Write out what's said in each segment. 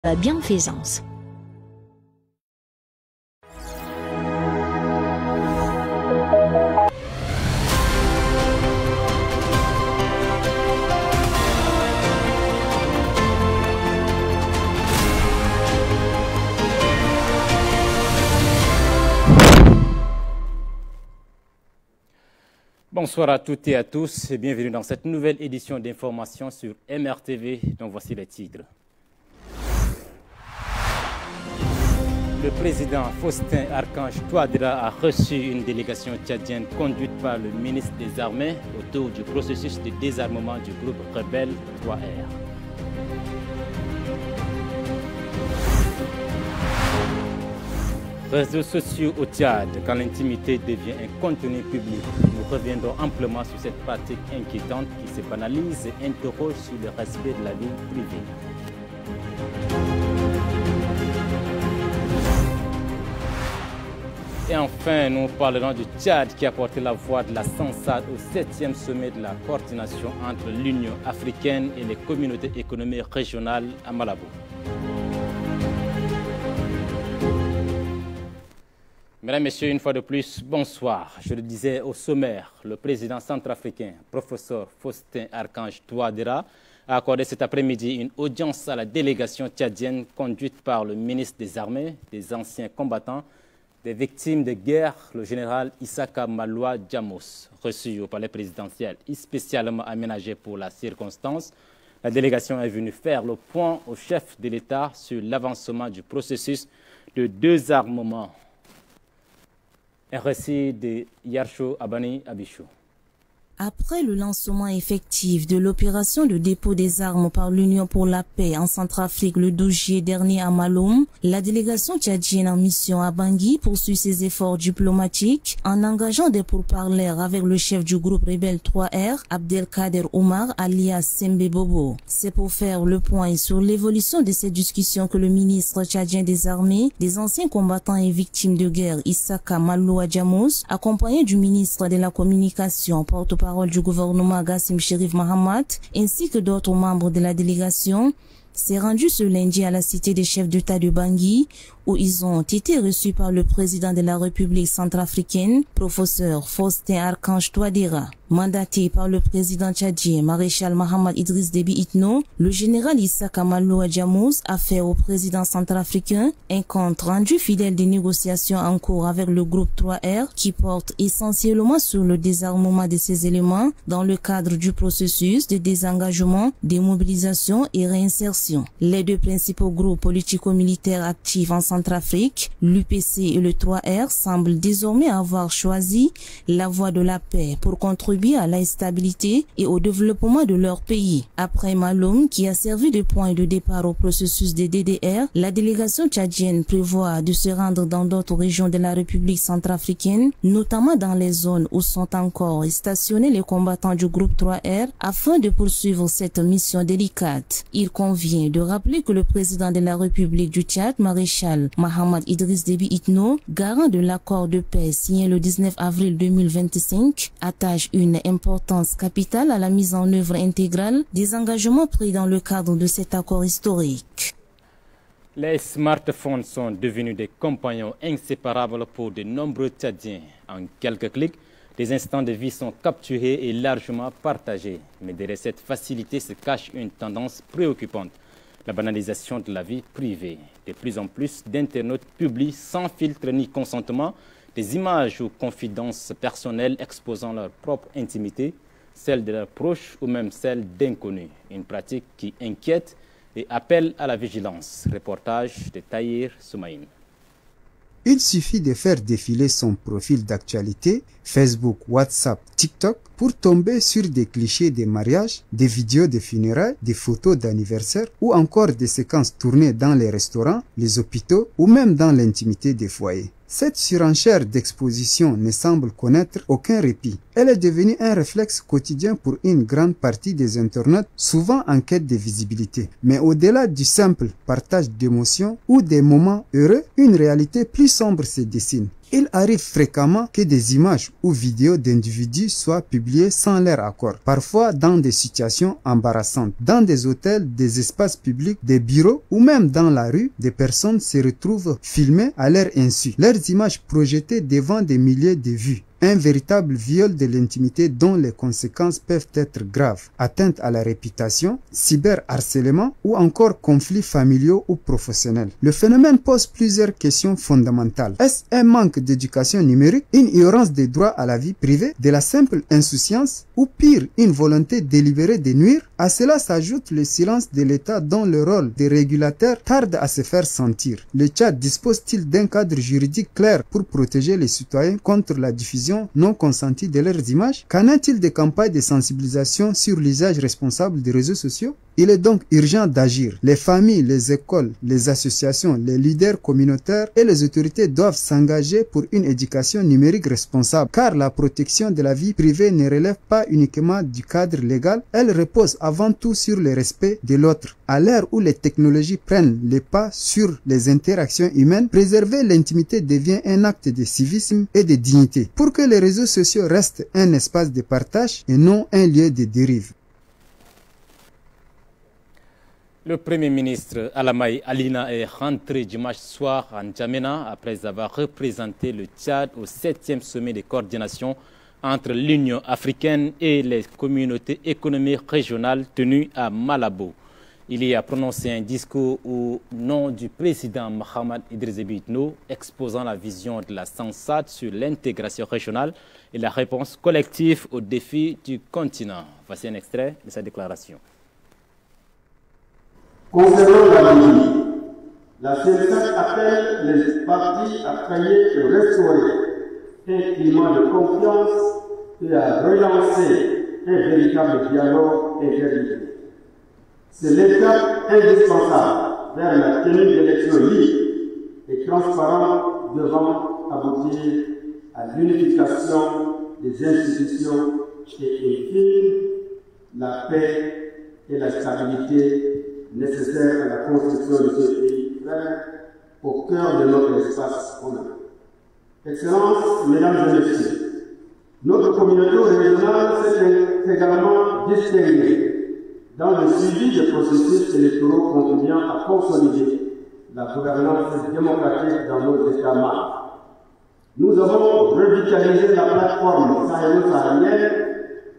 la bienfaisance. Bonsoir à toutes et à tous et bienvenue dans cette nouvelle édition d'information sur MRTV, dont voici les titres. Le président Faustin Archange Touadéra a reçu une délégation tchadienne conduite par le ministre des Armées autour du processus de désarmement du groupe rebelle 3R. Réseaux sociaux au Tchad, quand l'intimité devient un contenu public. Nous reviendrons amplement sur cette pratique inquiétante qui se banalise et interroge sur le respect de la vie privée. Et enfin, nous parlerons du Tchad qui a porté la voix de la sensate au 7e sommet de la coordination entre l'Union africaine et les communautés économiques régionales à Malabo. Mesdames, Messieurs, une fois de plus, bonsoir. Je le disais au sommaire, le président centrafricain, professeur Faustin Archange Touadéra, a accordé cet après-midi une audience à la délégation tchadienne conduite par le ministre des Armées, des anciens combattants, des victimes de guerre, le général Issaka Maloua Djamos, reçu au palais présidentiel et spécialement aménagé pour la circonstance. La délégation est venue faire le point au chef de l'État sur l'avancement du processus de désarmement. Un récit de Yarcho Abani Abichou. Après le lancement effectif de l'opération de dépôt des armes par l'Union pour la paix en Centrafrique le 12 juillet dernier à Malom, la délégation tchadienne en mission à Bangui poursuit ses efforts diplomatiques en engageant des pourparlers avec le chef du groupe rebelle 3R, Abdelkader Omar alias Sembe Bobo. C'est pour faire le point sur l'évolution de ces discussions que le ministre tchadien des armées, des anciens combattants et victimes de guerre Issaka Maloua Djamos, accompagné du ministre de la Communication, porte-parole du gouvernement Gassim Chérif Mahamat, ainsi que d'autres membres de la délégation, s'est rendu ce lundi à la cité des chefs d'État de Bangui, où ils ont été reçus par le président de la République centrafricaine, professeur Faustin Archange Touadéra. Mandaté par le président tchadien maréchal Mahamat Idriss Déby Itno, le général Issaka Maloua Djamos a fait au président centrafricain un compte rendu fidèle des négociations en cours avec le groupe 3R qui porte essentiellement sur le désarmement de ces éléments dans le cadre du processus de désengagement, démobilisation et réinsertion. Les deux principaux groupes politico-militaires actifs en Centrafrique, l'UPC et le 3R, semblent désormais avoir choisi la voie de la paix pour contribuer à la stabilité et au développement de leur pays. Après Malom, qui a servi de point de départ au processus de DDR, la délégation tchadienne prévoit de se rendre dans d'autres régions de la République centrafricaine, notamment dans les zones où sont encore stationnés les combattants du groupe 3R, afin de poursuivre cette mission délicate. Il convient de rappeler que le président de la République du Tchad, maréchal Mahamat Idriss Déby Itno, garant de l'accord de paix signé le 19 avril 2025, attache une importance capitale à la mise en œuvre intégrale des engagements pris dans le cadre de cet accord historique. Les smartphones sont devenus des compagnons inséparables pour de nombreux Tchadiens. En quelques clics, les instants de vie sont capturés et largement partagés. Mais derrière cette facilité se cache une tendance préoccupante, la banalisation de la vie privée. De plus en plus d'internautes publient sans filtre ni consentement des images ou confidences personnelles exposant leur propre intimité, celle de leurs proches ou même celle d'inconnus. Une pratique qui inquiète et appelle à la vigilance. Reportage de Tahir Soumaïn. Il suffit de faire défiler son profil d'actualité, Facebook, WhatsApp, TikTok, pour tomber sur des clichés de mariage, des vidéos de funérailles, des photos d'anniversaire ou encore des séquences tournées dans les restaurants, les hôpitaux ou même dans l'intimité des foyers. Cette surenchère d'exposition ne semble connaître aucun répit. Elle est devenue un réflexe quotidien pour une grande partie des internautes, souvent en quête de visibilité. Mais au-delà du simple partage d'émotions ou des moments heureux, une réalité plus sombre se dessine. Il arrive fréquemment que des images ou vidéos d'individus soient publiées sans leur accord, parfois dans des situations embarrassantes. Dans des hôtels, des espaces publics, des bureaux ou même dans la rue, des personnes se retrouvent filmées à leur insu, leurs images projetées devant des milliers de vues. Un véritable viol de l'intimité dont les conséquences peuvent être graves, atteinte à la réputation, cyberharcèlement ou encore conflits familiaux ou professionnels. Le phénomène pose plusieurs questions fondamentales. Est-ce un manque d'éducation numérique, une ignorance des droits à la vie privée, de la simple insouciance ou pire, une volonté délibérée de nuire? À cela s'ajoute le silence de l'État dont le rôle de régulateur tarde à se faire sentir. Le Tchad dispose-t-il d'un cadre juridique clair pour protéger les citoyens contre la diffusion non consentie de leurs images? Qu'en est-il des campagnes de sensibilisation sur l'usage responsable des réseaux sociaux? Il est donc urgent d'agir. Les familles, les écoles, les associations, les leaders communautaires et les autorités doivent s'engager pour une éducation numérique responsable, car la protection de la vie privée ne relève pas uniquement du cadre légal, elle repose avant tout sur le respect de l'autre. À l'ère où les technologies prennent le pas sur les interactions humaines, préserver l'intimité devient un acte de civisme et de dignité, pour que les réseaux sociaux restent un espace de partage et non un lieu de dérive. Le Premier ministre Alamaï Alina est rentré dimanche soir en N'Djamena après avoir représenté le Tchad au 7e sommet de coordination entre l'Union africaine et les communautés économiques régionales tenues à Malabo. Il y a prononcé un discours au nom du président Mohamed Idriss Déby Itno, exposant la vision de la SANSAD sur l'intégration régionale et la réponse collective aux défis du continent. Voici un extrait de sa déclaration. Concernant la Libye, la CNSAC appelle les partis à travailler et restaurer un climat de confiance et à relancer un véritable dialogue interreligieux. C'est l'étape indispensable vers la tenue d'élections libres et transparentes devant aboutir à l'unification des institutions et enfin la paix et la stabilité nécessaire à la construction de ce pays frère au cœur de notre espace commun. Excellences, Mesdames et Messieurs, notre communauté régionale s'est également distinguée dans le suivi des processus électoraux contribuant à consolider la gouvernance démocratique dans nos États membres. Nous avons revitalisé la plateforme sahélo-saharienne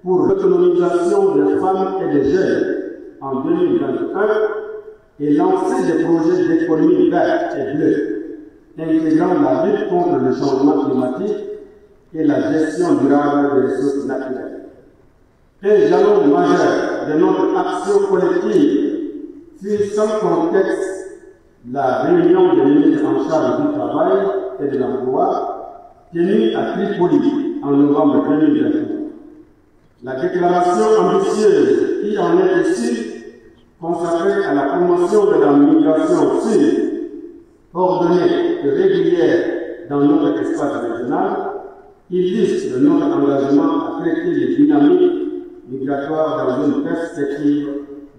pour l'autonomisation des femmes et des jeunes en 2021 et lancé des projets d'économie verte et bleue, intégrant la lutte contre le changement climatique et la gestion durable des ressources naturelles. Un jalon majeur de notre action collective fut sans contexte la réunion des ministres en charge du travail et de l'emploi tenue à Tripoli en novembre 2021. La déclaration ambitieuse qui en est issue, consacrée à la promotion de la migration sûre, ordonnée et régulière dans notre espace régional, illustre notre engagement à traiter les dynamiques migratoires dans une perspective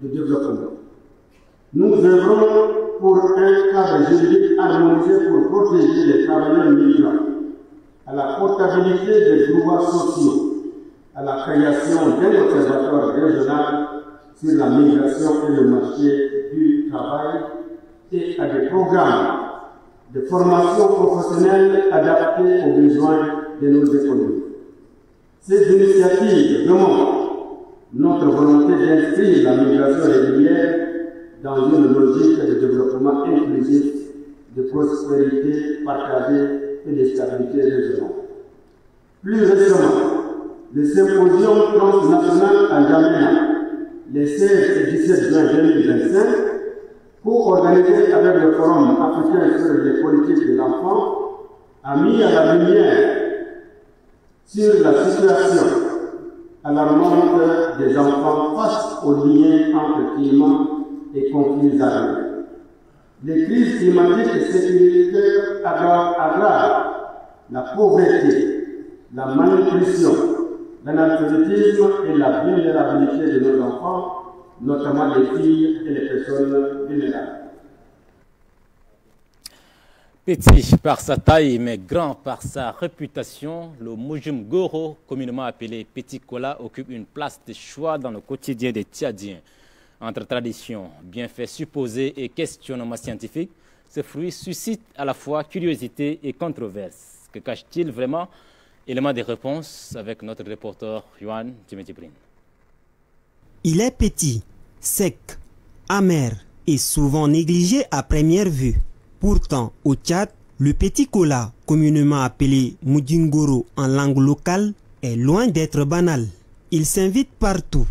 de développement. Nous œuvrons pour un cadre juridique harmonisé pour protéger les travailleurs migrants, à la portabilité des droits sociaux, à la création d'un observatoire régional sur la migration et le marché du travail et à des programmes de formation professionnelle adaptés aux besoins de nos économies. Ces initiatives démontrent notre volonté d'inscrire la migration régulière dans une logique de développement inclusif, de prospérité partagée et de stabilité régionale. Plus récemment, le symposium transnational à N'Djamena, les 16 et 17 juin 2025, co-organisé avec le Forum africain sur les politiques de l'enfant, a mis à la lumière sur la situation alarmante des enfants face aux liens entre climat et conflits armés. Les crises climatiques et sécuritaires aggravent la pauvreté, la malnutrition, l'analphabétisme et la vulnérabilité de nos enfants, notamment les filles et les personnes vulnérables. Petit par sa taille, mais grand par sa réputation, le Mujum Goro, communément appelé Petit Cola, occupe une place de choix dans le quotidien des Tchadiens. Entre tradition, bienfaits supposés et questionnements scientifiques, ce fruit suscite à la fois curiosité et controverse. Que cache-t-il vraiment? Élément de réponse avec notre reporter Yohan Djimedjibrin. Il est petit, sec, amer et souvent négligé à première vue. Pourtant, au Tchad, le petit cola, communément appelé Mujingoro en langue locale, est loin d'être banal. Il s'invite partout,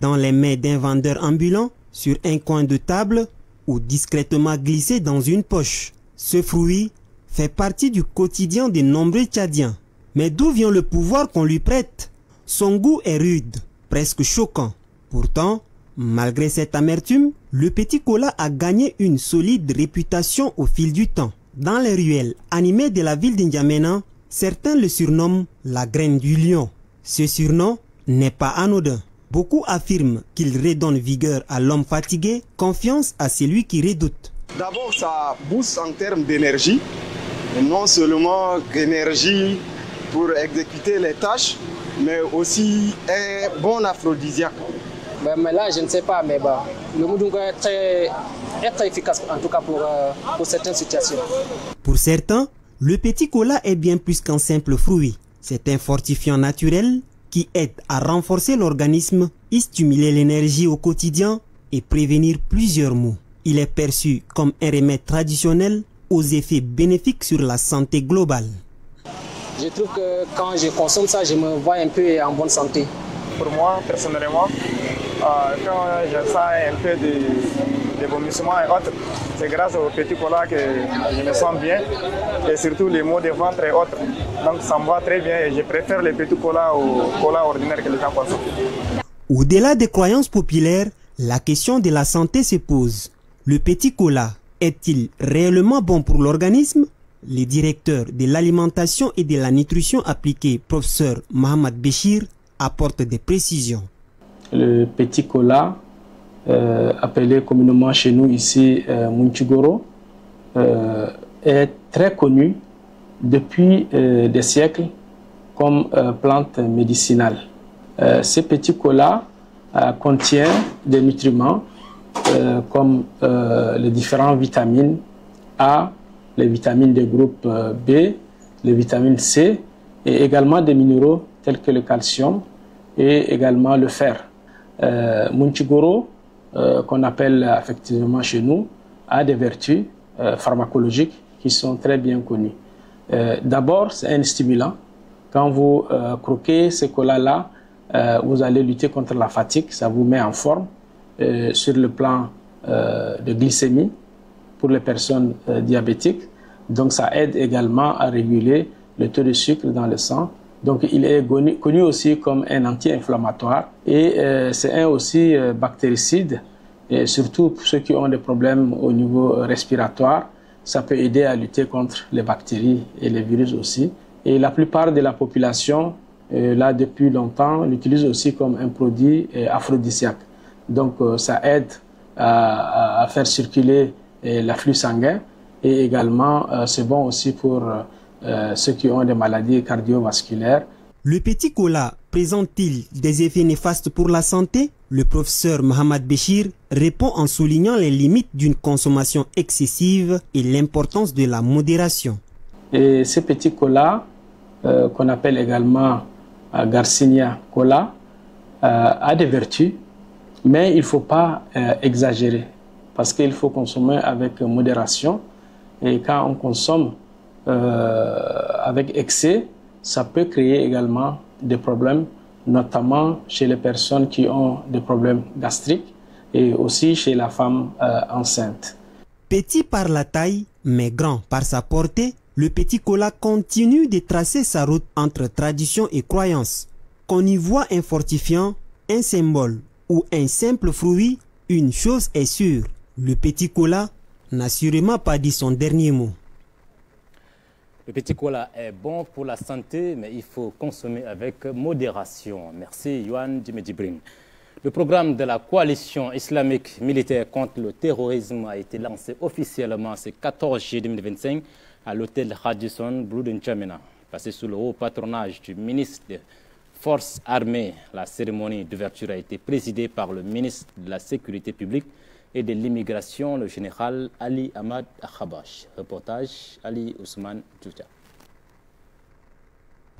dans les mains d'un vendeur ambulant, sur un coin de table ou discrètement glissé dans une poche. Ce fruit fait partie du quotidien de nombreux Tchadiens. Mais d'où vient le pouvoir qu'on lui prête? Son goût est rude, presque choquant. Pourtant, malgré cette amertume, le petit cola a gagné une solide réputation au fil du temps. Dans les ruelles animées de la ville d'Indiamena, certains le surnomment la graine du lion. Ce surnom n'est pas anodin. Beaucoup affirment qu'il redonne vigueur à l'homme fatigué, confiance à celui qui redoute. D'abord, ça booste en termes d'énergie, et non seulement d'énergie pour exécuter les tâches, mais aussi un bon aphrodisiaque. Mais là, je ne sais pas, mais le moudungo est très efficace, en tout cas pour certaines situations. Pour certains, le petit cola est bien plus qu'un simple fruit. C'est un fortifiant naturel qui aide à renforcer l'organisme, y stimuler l'énergie au quotidien et prévenir plusieurs maux. Il est perçu comme un remède traditionnel aux effets bénéfiques sur la santé globale. Je trouve que quand je consomme ça, je me vois un peu en bonne santé. Pour moi, personnellement, quand je sens un peu de vomissements et autres, c'est grâce au petit cola que je me sens bien et surtout les maux de ventre et autres. Donc ça me va très bien et je préfère les petits cola au cola ordinaire que les gens consomment. Au-delà des croyances populaires, la question de la santé se pose. Le petit cola est-il réellement bon pour l'organisme? Le directeur de l'alimentation et de la nutrition appliquée, professeur Mohamed Béchir, apporte des précisions. Le petit cola, appelé communément chez nous ici Mujingoro, est très connu depuis des siècles comme plante médicinale. Ce petit cola contient des nutriments comme les différentes vitamines A, les vitamines du groupe B, les vitamines C et également des minéraux tels que le calcium et également le fer. Mujingoro, qu'on appelle effectivement chez nous, a des vertus pharmacologiques qui sont très bien connues. D'abord, c'est un stimulant. Quand vous croquez ce cola-là, vous allez lutter contre la fatigue, ça vous met en forme sur le plan de glycémie pour les personnes diabétiques. Donc ça aide également à réguler le taux de sucre dans le sang. Donc il est connu aussi comme un anti-inflammatoire et c'est un aussi bactéricide, et surtout pour ceux qui ont des problèmes au niveau respiratoire, ça peut aider à lutter contre les bactéries et les virus aussi. Et la plupart de la population, là depuis longtemps, l'utilise aussi comme un produit aphrodisiaque. Donc ça aide à faire circuler l'afflux sanguin et également c'est bon aussi pour ceux qui ont des maladies cardiovasculaires. Le petit cola présente-t-il des effets néfastes pour la santé? Le professeur Mohamed Béchir répond en soulignant les limites d'une consommation excessive et l'importance de la modération. Et ce petit cola, qu'on appelle également Garcinia cola, a des vertus, mais il ne faut pas exagérer parce qu'il faut consommer avec modération. Et quand on consomme avec excès, ça peut créer également des problèmes, notamment chez les personnes qui ont des problèmes gastriques et aussi chez la femme enceinte. Petit par la taille, mais grand par sa portée, le petit cola continue de tracer sa route entre tradition et croyance. Qu'on y voit un fortifiant, un symbole ou un simple fruit, une chose est sûre, le petit cola n'a sûrement pas dit son dernier mot. Le petit cola est bon pour la santé, mais il faut consommer avec modération. Merci, Yohan Djimedjibrin. Le programme de la coalition islamique militaire contre le terrorisme a été lancé officiellement ce 14 juillet 2025 à l'hôtel Radisson Blu de N'Djamena. Passé sous le haut patronage du ministre des Forces armées, la cérémonie d'ouverture a été présidée par le ministre de la Sécurité publique et de l'immigration, le général Ali Ahmad Khabash. Reportage Ali Ousmane Djoutia.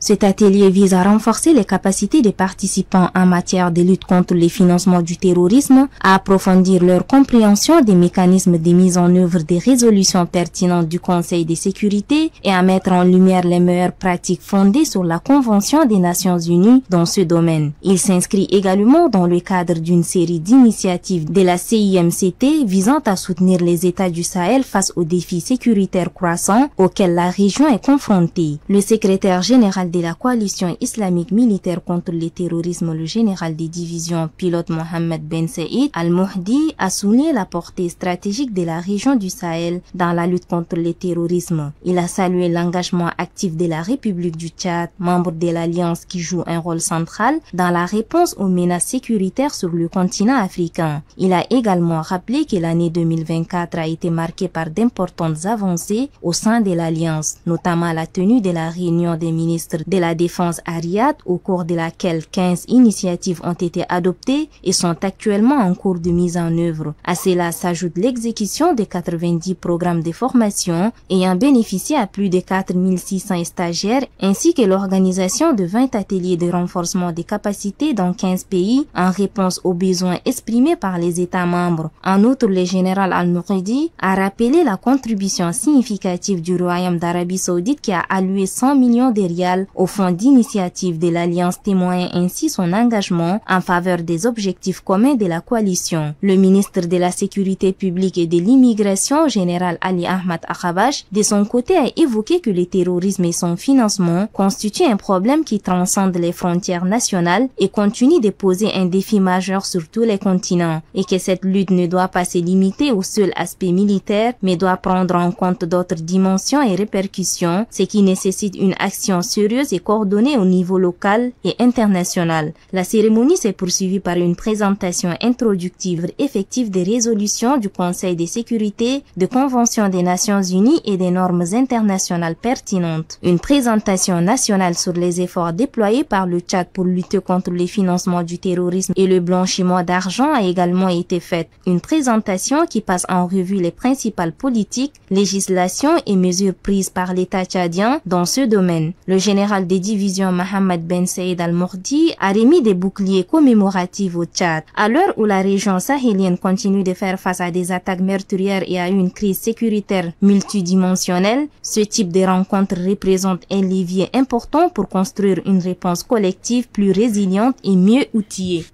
Cet atelier vise à renforcer les capacités des participants en matière de lutte contre les financements du terrorisme, à approfondir leur compréhension des mécanismes de mise en œuvre des résolutions pertinentes du Conseil de sécurité et à mettre en lumière les meilleures pratiques fondées sur la Convention des Nations Unies dans ce domaine. Il s'inscrit également dans le cadre d'une série d'initiatives de la CIMCT visant à soutenir les États du Sahel face aux défis sécuritaires croissants auxquels la région est confrontée. Le secrétaire général de la coalition islamique militaire contre le terrorisme, le général des divisions pilote Mohamed Ben Saïd Al-Mohdi, a souligné la portée stratégique de la région du Sahel dans la lutte contre le terrorisme. Il a salué l'engagement actif de la République du Tchad, membre de l'Alliance qui joue un rôle central dans la réponse aux menaces sécuritaires sur le continent africain. Il a également rappelé que l'année 2024 a été marquée par d'importantes avancées au sein de l'Alliance, notamment la tenue de la réunion des ministres de la Défense à Riyad, au cours de laquelle 15 initiatives ont été adoptées et sont actuellement en cours de mise en œuvre. À cela s'ajoute l'exécution de 90 programmes de formation ayant bénéficié à plus de 4600 stagiaires, ainsi que l'organisation de 20 ateliers de renforcement des capacités dans 15 pays en réponse aux besoins exprimés par les États membres. En outre, le général Al-Mouridi a rappelé la contribution significative du Royaume d'Arabie Saoudite qui a alloué 100 millions de rials au fonds d'initiative de l'Alliance, témoignant ainsi son engagement en faveur des objectifs communs de la coalition. Le ministre de la Sécurité publique et de l'immigration, général Ali Ahmad Khabash, de son côté a évoqué que le terrorisme et son financement constituent un problème qui transcende les frontières nationales et continue de poser un défi majeur sur tous les continents, et que cette lutte ne doit pas se limiter au seul aspect militaire, mais doit prendre en compte d'autres dimensions et répercussions, ce qui nécessite une action sérieuse et coordonnée au niveau local et international. La cérémonie s'est poursuivie par une présentation introductive effective des résolutions du Conseil de sécurité, de conventions des Nations Unies et des normes internationales pertinentes. Une présentation nationale sur les efforts déployés par le Tchad pour lutter contre les financements du terrorisme et le blanchiment d'argent a également été faite. Une présentation qui passe en revue les principales politiques, législations et mesures prises par l'État tchadien dans ce domaine. Le général des divisions Mohamed Ben Saïd Al-Mohdi a remis des boucliers commémoratifs au Tchad. À l'heure où la région sahélienne continue de faire face à des attaques meurtrières et à une crise sécuritaire multidimensionnelle, ce type de rencontre représente un levier important pour construire une réponse collective plus résiliente et mieux outillée.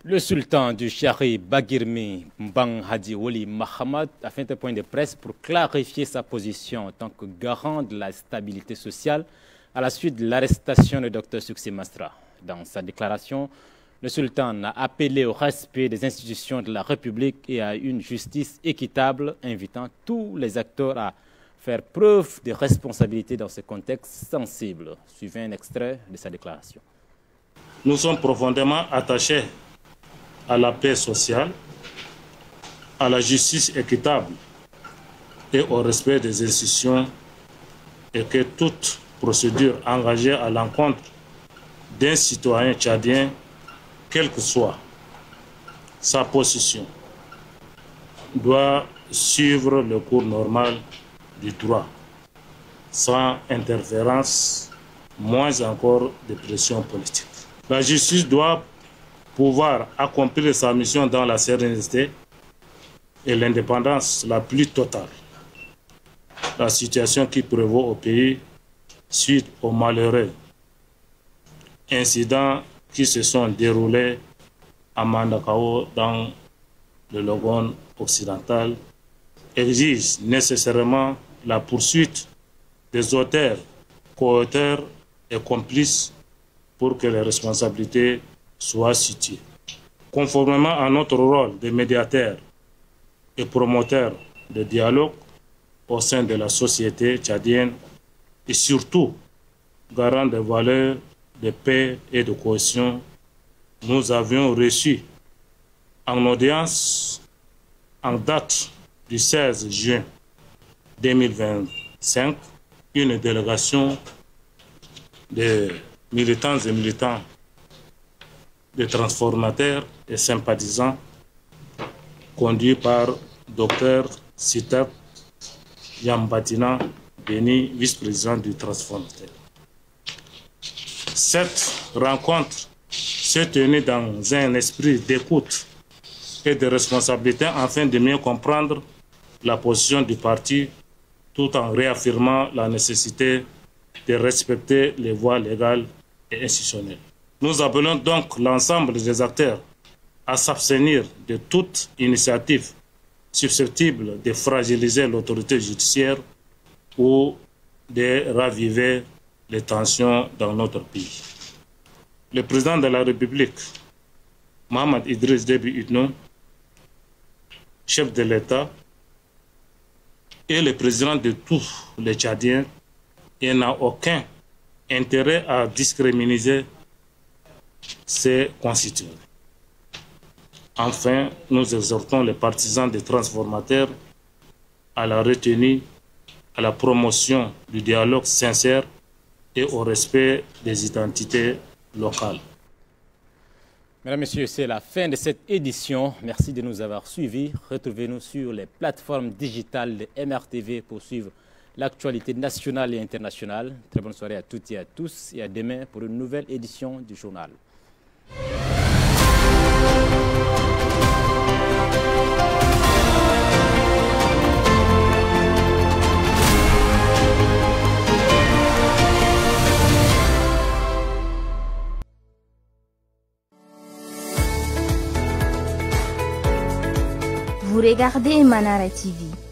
Le sultan du Chari Bagirmi Mbang Hadi Woli Mahamad a fait un point de presse pour clarifier sa position en tant que garant de la stabilité sociale à la suite de l'arrestation de Dr Succé Masra. Dans sa déclaration, le sultan a appelé au respect des institutions de la République et à une justice équitable, invitant tous les acteurs à faire preuve de responsabilité dans ce contexte sensible. Suivez un extrait de sa déclaration. Nous sommes profondément attachés à la paix sociale, à la justice équitable et au respect des institutions, et que toute procédure engagée à l'encontre d'un citoyen tchadien, quelle que soit sa position, doit suivre le cours normal du droit, sans interférence, moins encore de pression politique. La justice doit pouvoir accomplir sa mission dans la sérénité et l'indépendance la plus totale. La situation qui prévaut au pays suite aux malheureux incidents qui se sont déroulés à Mandakao dans le Logone occidental exige nécessairement la poursuite des auteurs, co-auteurs et complices pour que les responsabilités soient situées. Conformément à notre rôle de médiateur et promoteur de dialogue au sein de la société tchadienne et surtout garant des valeurs de paix et de cohésion, nous avions reçu en audience en date du 16 juin 2025 une délégation de militants et militants, de transformateurs et sympathisants conduits par Dr Sitap Yambatina Beni, vice-président du transformateur. Cette rencontre s'est tenue dans un esprit d'écoute et de responsabilité afin de mieux comprendre la position du parti tout en réaffirmant la nécessité de respecter les voies légales et institutionnelles. Nous appelons donc l'ensemble des acteurs à s'abstenir de toute initiative susceptible de fragiliser l'autorité judiciaire ou de raviver les tensions dans notre pays. Le président de la République, Mohamed Idriss Déby Itno, chef de l'État, est le président de tous les Tchadiens et n'a aucun intérêt à discriminer ses concitoyens. Enfin, nous exhortons les partisans des transformateurs à la retenue, à la promotion du dialogue sincère et au respect des identités locales. Mesdames, Messieurs, c'est la fin de cette édition. Merci de nous avoir suivis. Retrouvez-nous sur les plateformes digitales de MRTV pour suivre l'actualité nationale et internationale. Très bonne soirée à toutes et à tous et à demain pour une nouvelle édition du journal. Vous regardez Manara TV.